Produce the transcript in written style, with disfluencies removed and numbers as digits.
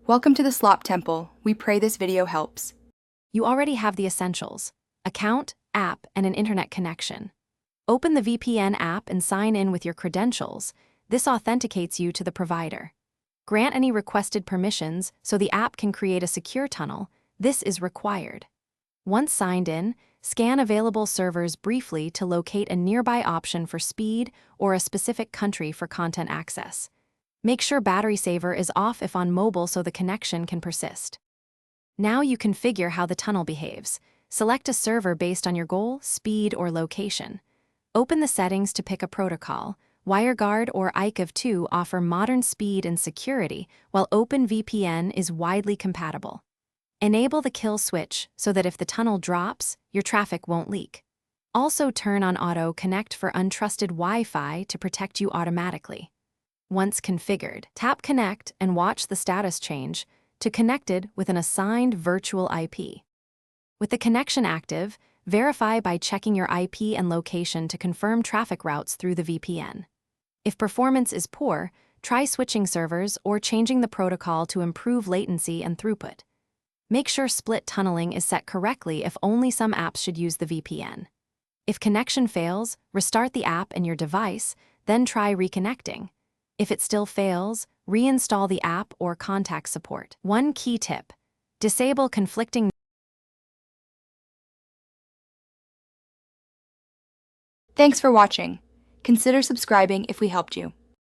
Welcome to the Slop Temple. We pray this video helps. You already have the essentials: account, app, and an internet connection. Open the VPN app and sign in with your credentials. This authenticates you to the provider. Grant any requested permissions so the app can create a secure tunnel. This is required. Once signed in, scan available servers briefly to locate a nearby option for speed or a specific country for content access. Make sure battery saver is off if on mobile so the connection can persist. Now you configure how the tunnel behaves. Select a server based on your goal, speed, or location. Open the settings to pick a protocol. WireGuard or IKEv2 offer modern speed and security, while OpenVPN is widely compatible. Enable the kill switch so that if the tunnel drops, your traffic won't leak. Also turn on Auto Connect for untrusted Wi-Fi to protect you automatically. Once configured, tap Connect and watch the status change to Connected with an assigned virtual IP. With the connection active, verify by checking your IP and location to confirm traffic routes through the VPN. If performance is poor, try switching servers or changing the protocol to improve latency and throughput. Make sure split tunneling is set correctly if only some apps should use the VPN. If connection fails, restart the app and your device, then try reconnecting. If it still fails, reinstall the app or contact support. One key tip: disable conflicting. Thanks for watching. Consider subscribing if we helped you.